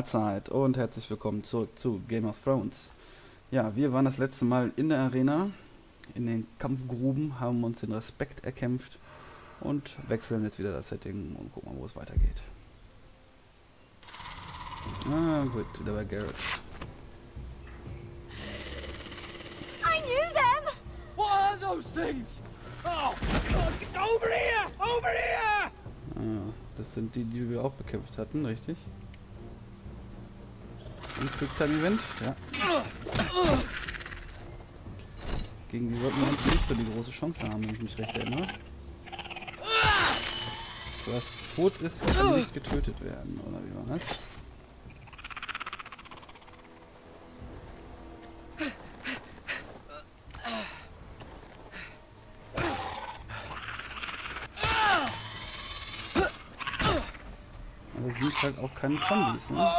Mahlzeit und herzlich willkommen zurück zu Game of Thrones. Ja, wir waren das letzte Mal in der Arena, in den Kampfgruben, haben uns den Respekt erkämpft und wechseln jetzt wieder das Setting und gucken mal, wo es weitergeht. Ah, gut, da war Garrett. I knew them! What are those things? Oh, God, over here! Over here! Ah, das sind die, die wir auch bekämpft hatten, richtig? Ein Quicktime-Event, ja. Gegen die sollten wir eigentlich nicht so die große Chance haben, wenn ich mich recht erinnere. Was tot ist, kann nicht getötet werden, oder wie war das? Aber es sind halt auch keine Zombies, ne?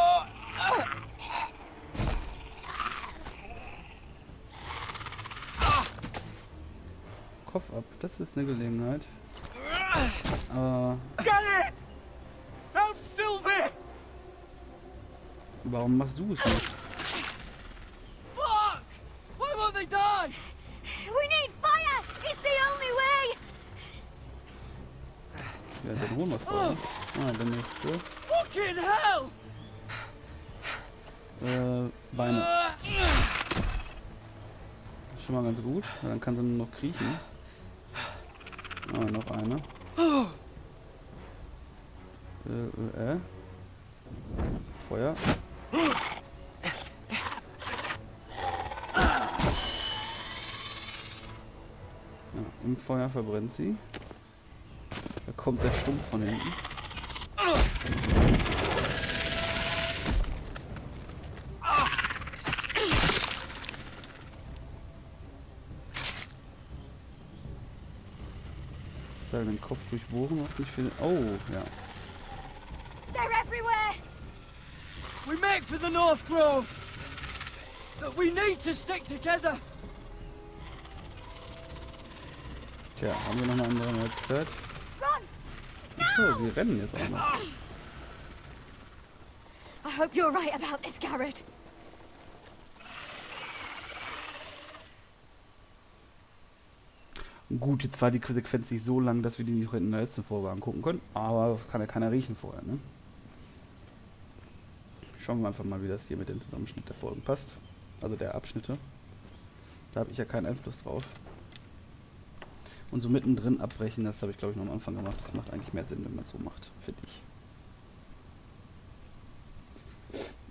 Kopf ab, das ist eine Gelegenheit. Aber warum machst du es nicht? Fuck! Why won't they die? We need fire! It's the only way! Ja, dann holen wir Feuer. Ah, der nächste. Fucking hell! Beine. Schon mal ganz gut, weil dann kann sie nur noch kriechen. Ah, noch eine. Feuer. Ja, im Feuer verbrennt sie. Da kommt der Stumpf von hinten. Den Kopf durchbohren, was nicht viel. Oh, ja. They're everywhere! We make for the North Grove! But we need to stick together! Tja, haben wir noch eine andere Möglichkeit? Run! Achso, sie rennen jetzt auch noch. I hope you're right about this, Garrett. Gut, jetzt war die Sequenz nicht so lang, dass wir die nicht in der letzten Folge angucken können, aber das kann ja keiner riechen vorher, ne? Schauen wir einfach mal, wie das hier mit dem Zusammenschnitt der Folgen passt. Also der Abschnitte. Da habe ich ja keinen Einfluss drauf. Und so mittendrin abbrechen, das habe ich glaube ich noch am Anfang gemacht. Das macht eigentlich mehr Sinn, wenn man es so macht, finde ich.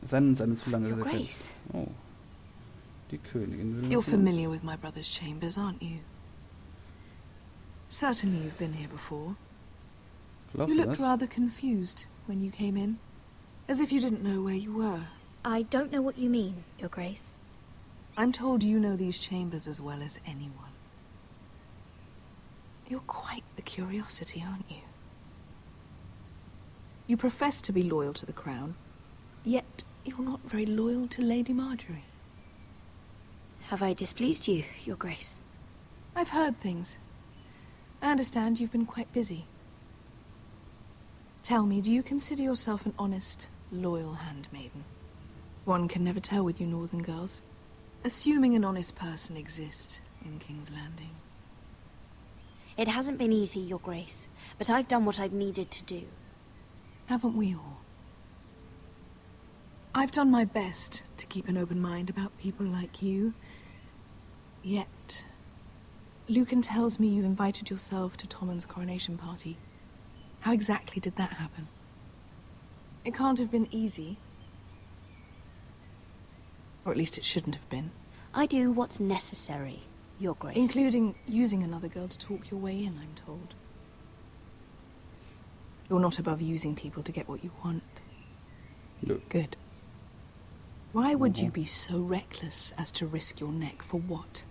Seine zu lange Sequenz. Oh. Die Königin will. You're familiar with my brother's chambers, aren't you? Certainly you've been here before. You looked rather confused when you came in, as if you didn't know where you were. I don't know what you mean, Your Grace. I'm told you know these chambers as well as anyone. You're quite the curiosity, aren't you? You profess to be loyal to the crown, yet you're not very loyal to Lady Marjorie. Have I displeased you, Your Grace? I've heard things. I understand you've been quite busy. Tell me, do you consider yourself an honest, loyal handmaiden? One can never tell with you northern girls. Assuming an honest person exists in King's Landing. It hasn't been easy, Your Grace, but I've done what I've needed to do. Haven't we all? I've done my best to keep an open mind about people like you. Yet, Lucan tells me you invited yourself to Tommen's coronation party. How exactly did that happen? It can't have been easy. Or at least it shouldn't have been. I do what's necessary, Your Grace. Including using another girl to talk your way in, I'm told. You're not above using people to get what you want. No. Good. Why would you be so reckless as to risk your neck for what?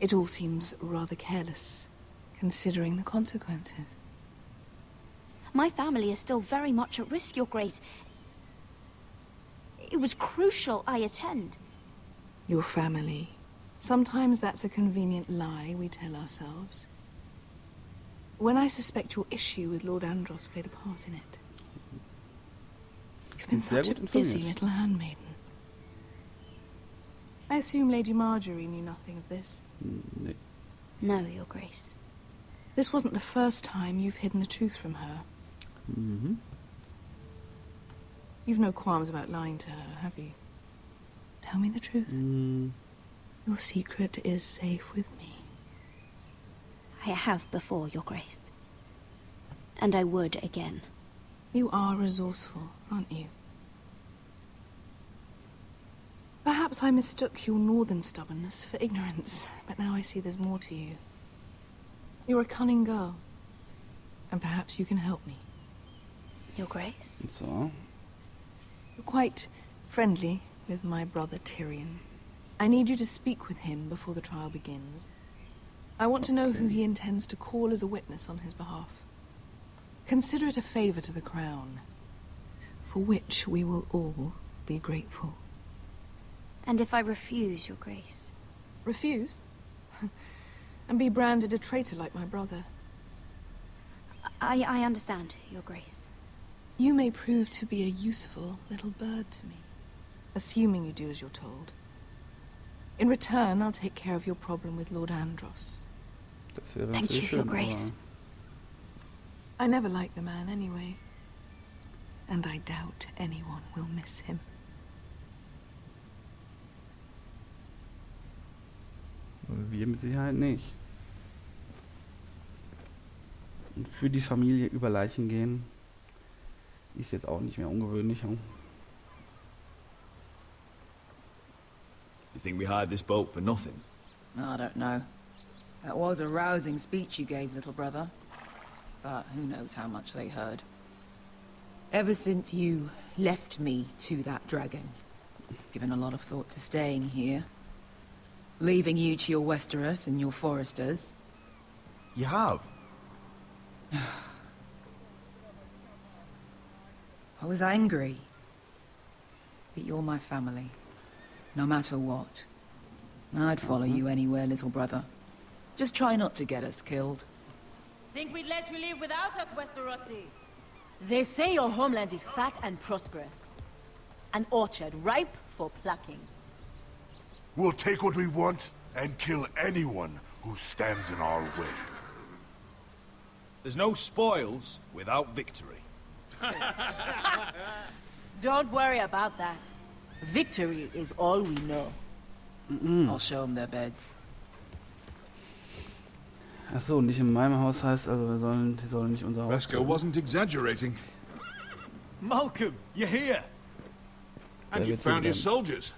It all seems rather careless, considering the consequences. My family is still very much at risk, Your Grace. It was crucial I attend. Your family. Sometimes that's a convenient lie we tell ourselves. When I suspect your issue with Lord Andros played a part in it. If You've been Sehr such a gut busy informiert. little handmaiden. I assume Lady Marjorie knew nothing of this. Nee. No, Your Grace. This wasn't the first time you've hidden the truth from her. Mhm. You've no qualms about lying to her, have you? Tell me the truth. Mm, Your secret is safe with me. I have before, Your Grace. And I would again. You are resourceful, aren't you? Perhaps I mistook your northern stubbornness for ignorance, but now I see there's more to you. You're a cunning girl, and perhaps you can help me. Your Grace? so. You're quite friendly with my brother Tyrion. I need you to speak with him before the trial begins. I want to know who he intends to call as a witness on his behalf. Consider it a favor to the crown, for which we will all be grateful. And if I refuse, Your Grace? Refuse? And be branded a traitor like my brother. I understand, Your Grace. You may prove to be a useful little bird to me, assuming you do as you're told. In return, I'll take care of your problem with Lord Andros. Das wäre Thank natürlich you, Your schön, Grace. I never liked the man anyway, and I doubt anyone will miss him. aber wir mit Sicherheit nicht. Und für die Familie über Leichen gehen ist jetzt auch nicht mehr ungewöhnlich. You think we hired this boat for nothing? I don't know. That was a rousing speech you gave, little brother. But who knows how much they heard. Ever since you left me to that dragon, I've given a lot of thought to staying here. Leaving you to your Westeros and your Forresters. You have? I was angry. But you're my family. No matter what. I'd follow you anywhere, little brother. Just try not to get us killed. Think we'd let you live without us, Westerosi? They say your homeland is fat and prosperous. An orchard ripe for plucking. We'll take what we want and kill anyone who stands in our way. There's no spoils without victory. Don't worry about that. Victory is all we know. I'll show them their beds. Achso, nicht in meinem Haus heißt also, die sollen nicht unser Haus Vesco töten. wasn't exaggerating. Malcolm, you're here! And you wird found your zugegangen. soldiers.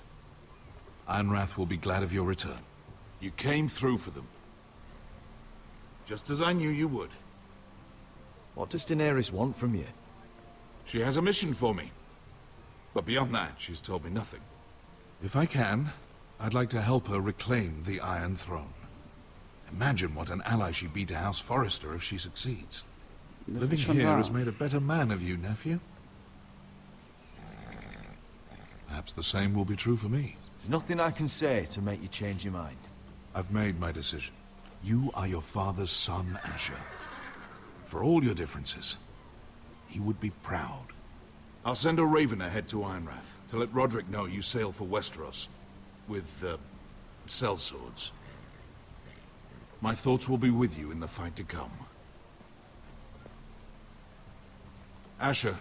Ironrath will be glad of your return. You came through for them. Just as I knew you would. What does Daenerys want from you? She has a mission for me. But beyond that, she's told me nothing. If I can, I'd like to help her reclaim the Iron Throne. Imagine what an ally she'd be to House Forrester if she succeeds. Das Living ist schon here wahr. has made a better man of you, nephew. Perhaps the same will be true for me. There's nothing I can say to make you change your mind. I've made my decision. You are your father's son, Asher. For all your differences, he would be proud. I'll send a raven ahead to Ironrath to let Roderick know you sail for Westeros with, sellswords. My thoughts will be with you in the fight to come. Asher.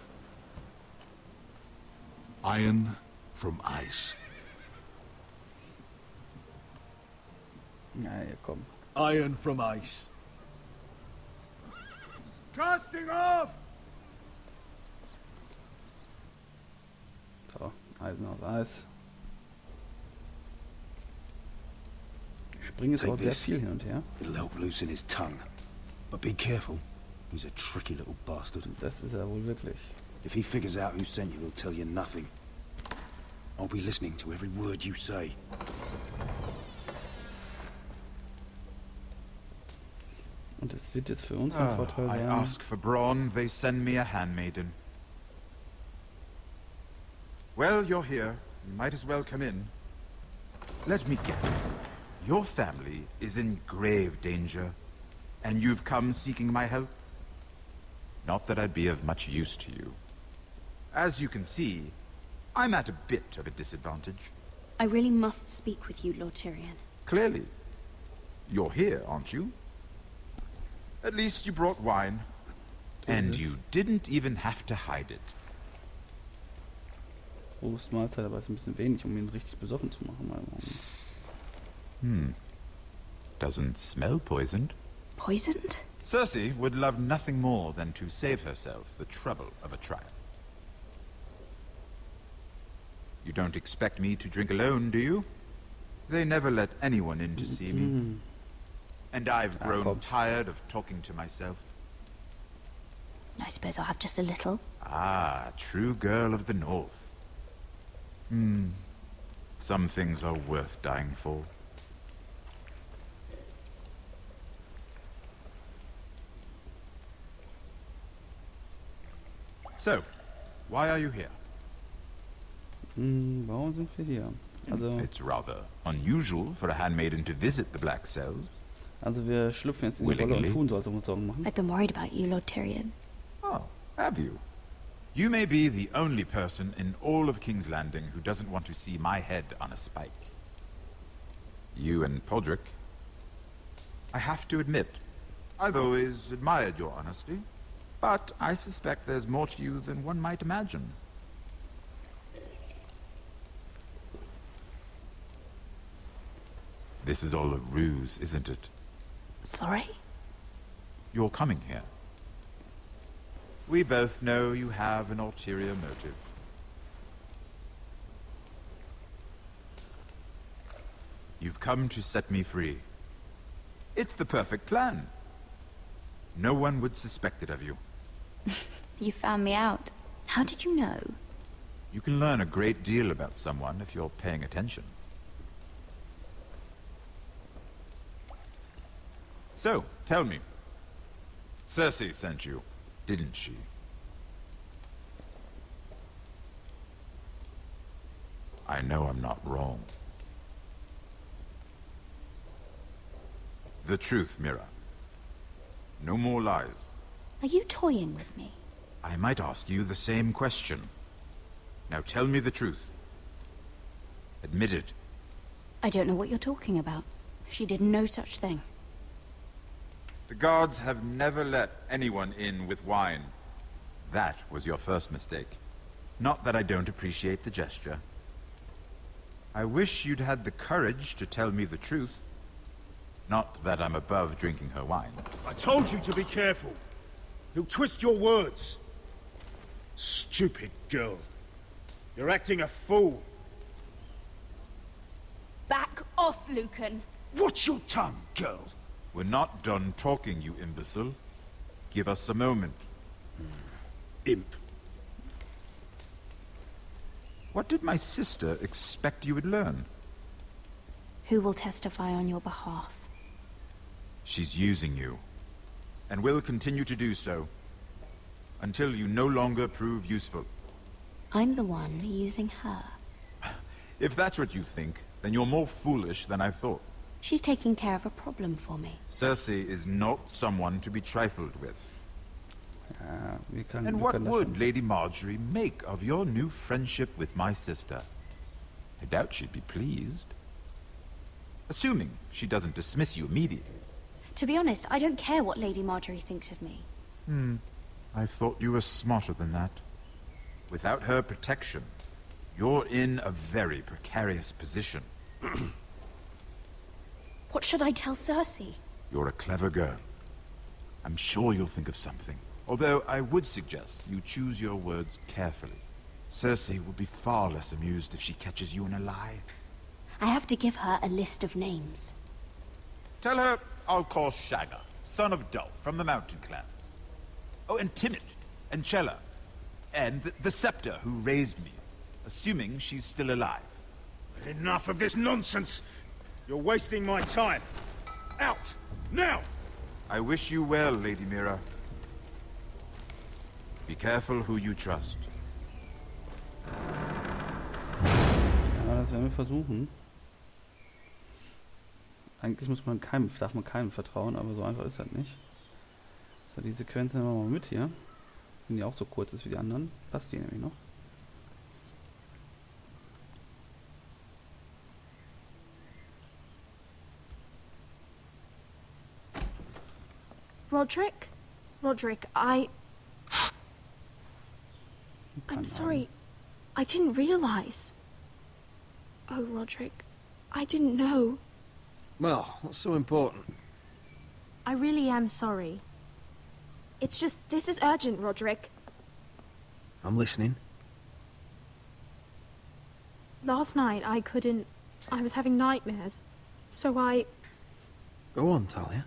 Iron from ice. Ja, ja, komm. Iron from ice. Casting off! So, Eisen aus Eis. Springen ist Take auch sehr this. viel hin und her. It'll help loosen his tongue. But be careful. He's a tricky little bastard. Das ist er wohl wirklich. If he figures out who sent you, he'll tell you nothing. I'll be listening to every word you say. Und es wird jetzt für uns ein Vorteil I sein. ask for brawn, they send me a handmaiden. Well, you're here. You might as well come in. Let me guess. Your family is in grave danger, and you've come seeking my help? Not that I'd be of much use to you. As you can see, I'm at a bit of a disadvantage. I really must speak with you, Lord Tyrion. Clearly. You're here, aren't you? At least you brought wine. And you didn't even have to hide it. Prost Mahlzeit, aber ist ein bisschen wenig, um ihn richtig besoffen zu machen, meiner Meinung nach. Doesn't smell poisoned. Poisoned? Cersei would love nothing more than to save herself the trouble of a trial. You don't expect me to drink alone, do you? They never let anyone in to see me. And I've grown tired of talking to myself. I suppose I'll have just a little. Ah, true girl of the North. Some things are worth dying for. So, why are you here? Warum sind wir hier? It's rather unusual for a handmaiden to visit the Black Cells. Also wir schlüpfen jetzt in die Rolle und tun so, als ob wir uns Sorgen machen. I've been worried about you, Lord Tyrion. Oh, have you? You may be the only person in all of King's Landing who doesn't want to see my head on a spike. You and Podrick. I have to admit, I've always admired your honesty, but I suspect there's more to you than one might imagine. This is all a ruse, isn't it? Sorry? You're coming here. We both know you have an ulterior motive. You've come to set me free. It's the perfect plan. No one would suspect it of you. You found me out. How did you know? You can learn a great deal about someone if you're paying attention. So, tell me. Cersei sent you, didn't she? I know I'm not wrong. The truth, Mira. No more lies. Are you toying with me? I might ask you the same question. Now tell me the truth. Admit it. I don't know what you're talking about. She did no such thing. The guards have never let anyone in with wine. That was your first mistake. Not that I don't appreciate the gesture. I wish you'd had the courage to tell me the truth. Not that I'm above drinking her wine. I told you to be careful. He'll twist your words. Stupid girl. You're acting a fool. Back off, Lucan. Watch your tongue, girl. We're not done talking, you imbecile. Give us a moment. Imp. What did my sister expect you would learn? Who will testify on your behalf? She's using you, and will continue to do so, until you no longer prove useful. I'm the one using her. If that's what you think, then you're more foolish than I thought. She's taking care of a problem for me. Cersei is not someone to be trifled with. Wir And what would Lady Marjorie make of your new friendship with my sister? I doubt she'd be pleased. Assuming she doesn't dismiss you immediately. To be honest, I don't care what Lady Marjorie thinks of me. I thought you were smarter than that. Without her protection, you're in a very precarious position. What should I tell Cersei? You're a clever girl. I'm sure you'll think of something. Although I would suggest you choose your words carefully. Cersei will be far less amused if she catches you in a lie. I have to give her a list of names. Tell her I'll call Shagga, son of Dolph, from the Mountain Clans. Oh, and Timid, and Chella, and the Scepter who raised me, assuming she's still alive. Enough of this nonsense. You're wasting my time. Out! Now! I wish you well, Lady Mira. Be careful who you trust. Ja, das werden wir versuchen. Eigentlich darf man keinem vertrauen, aber so einfach ist das nicht. So, die Sequenz nehmen wir mal mit hier. Wenn die auch so kurz ist wie die anderen, passt die nämlich noch. Roderick? Roderick, I'm sorry. I didn't realize. Oh, Roderick, I didn't know. Well, what's so important? I really am sorry. It's just, this is urgent, Roderick. I'm listening. Last night, I was having nightmares. So Go on, Talia.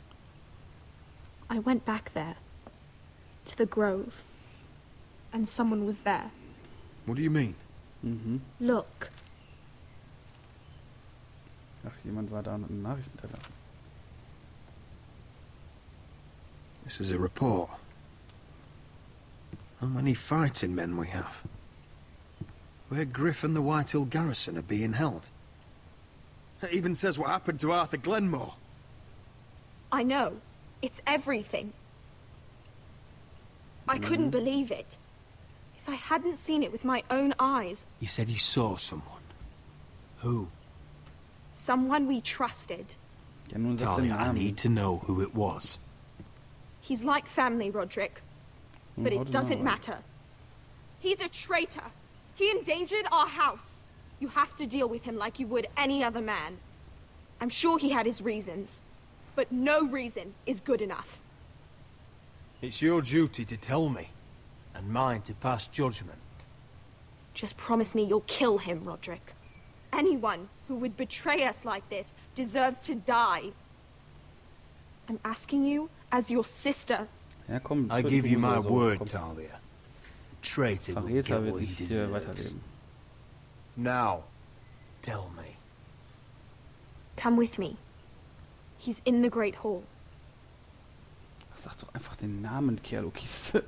I went back there. To the grove. And someone was there. What do you mean? Look. Ach, jemand war da mit einem Nachrichtenteller. This is a report. How many fighting men we have. Where Griff and the Whitehill garrison are being held. It even says what happened to Arthur Glenmore. I know. It's everything. I couldn't believe it. If I hadn't seen it with my own eyes... You said you saw someone. Who? Someone we trusted. Ja, nun sagt Talia, den I Namen. need to know who it was. He's like family, Roderick. But How it do doesn't you know? matter. He's a traitor. He endangered our house. You have to deal with him like you would any other man. I'm sure he had his reasons. But no reason is good enough. It's your duty to tell me, and mine to pass judgment. Just promise me you'll kill him, Roderick. Anyone who would betray us like this deserves to die. I'm asking you as your sister. Ja, komm, I töten give you Buches my oder so. word, Komm. Talia. The traitor will Verräter get wird what he nicht hier deserves. weiterleben. Now, tell me. Come with me. He's in the Great Hall. Sag doch einfach den Namen, Kerlokiste.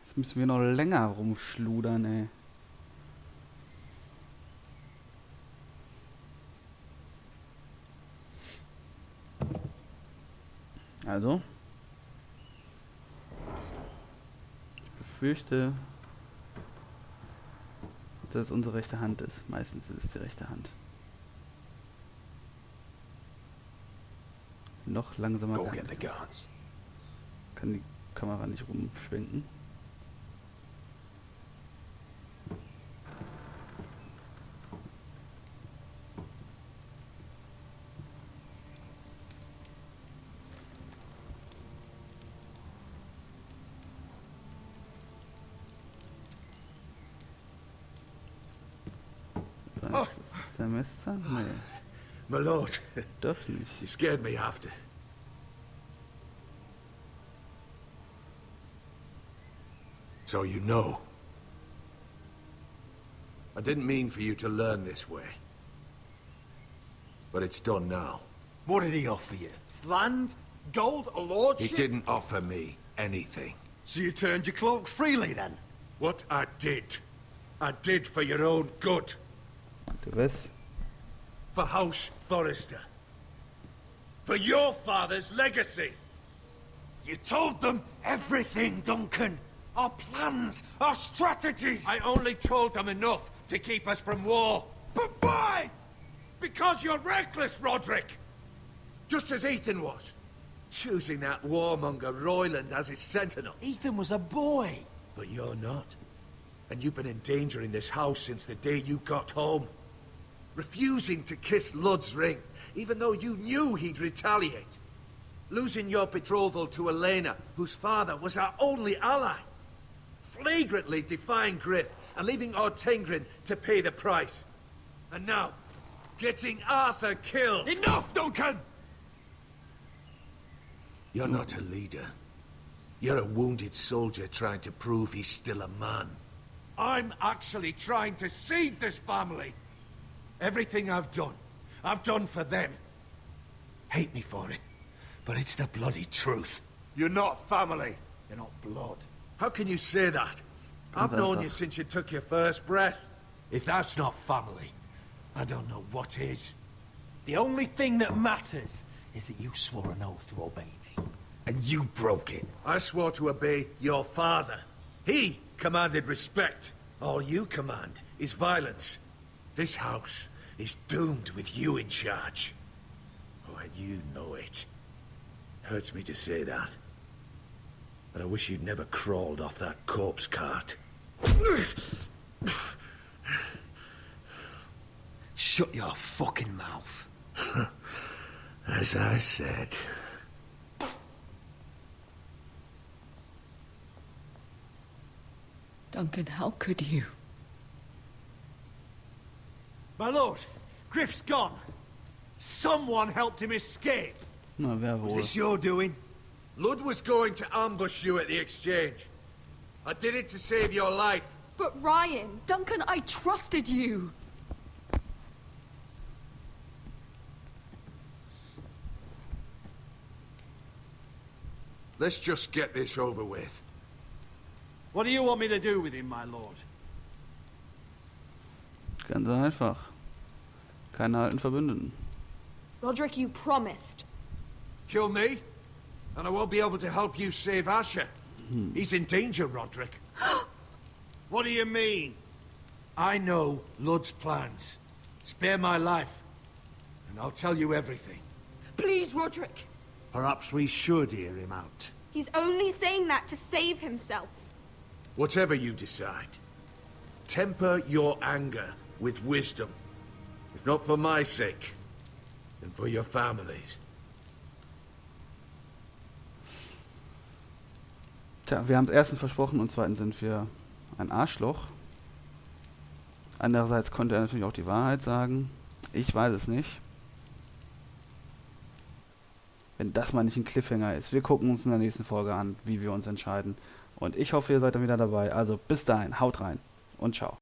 Jetzt müssen wir noch länger rumschludern, ey. Also. Ich befürchte, dass es unsere rechte Hand ist. Meistens ist es die rechte Hand. Noch langsamer Go kann get the guards. Kann die Kamera nicht rumschwenken. Was ist das der Messer? Nee, My lord, doch nicht. you scared me after. So you know. I didn't mean for you to learn this way. But it's done now. What did he offer you? Land? Gold? A lordship? He didn't offer me anything. So you turned your cloak freely then? What I did for your own good. Du was? For House Forrester. For your father's legacy. You told them everything, Duncan. Our plans, our strategies. I only told them enough to keep us from war. But why? Because you're reckless, Roderick. Just as Ethan was. Choosing that warmonger Royland as his sentinel. Ethan was a boy. But you're not. And you've been endangering this house since the day you got home. Refusing to kiss Lud's ring, even though you knew he'd retaliate. Losing your betrothal to Elena, whose father was our only ally. Flagrantly defying Griff and leaving Ortengrin to pay the price. And now, getting Arthur killed. Enough, Duncan! You're not a leader. You're a wounded soldier trying to prove he's still a man. I'm actually trying to save this family. Everything I've done for them. Hate me for it, but it's the bloody truth. You're not family. You're not blood. How can you say that? I've known you since you took your first breath. If that's not family, I don't know what is. The only thing that matters is that you swore an oath to obey me. And you broke it. I swore to obey your father. He commanded respect. All you command is violence. This house is doomed with you in charge. Oh, and you know it. Hurts me to say that. But I wish you'd never crawled off that corpse cart. Shut your fucking mouth. As I said. Duncan, how could you? My lord, Griff's gone. Someone helped him escape. Na, wer Was wohl? this your doing? Lud was going to ambush you at the exchange. I did it to save your life. But Ryan, Duncan, I trusted you. Let's just get this over with. What do you want me to do with him, my lord? Ganz einfach. Keine alten Verbündeten. Roderick, you promised. Kill me, and I won't be able to help you save Asher. He's in danger, Roderick. What do you mean? I know Lud's plans. Spare my life, and I'll tell you everything. Please, Roderick. Perhaps we should hear him out. He's only saying that to save himself. Whatever you decide, temper your anger with wisdom. If not for my sake, then for your families. Tja, wir haben es erstens versprochen und zweitens sind wir ein Arschloch. Andererseits konnte er natürlich auch die Wahrheit sagen. Ich weiß es nicht. Wenn das mal nicht ein Cliffhanger ist. Wir gucken uns in der nächsten Folge an, wie wir uns entscheiden. Und ich hoffe, ihr seid dann wieder dabei. Also bis dahin, haut rein und ciao.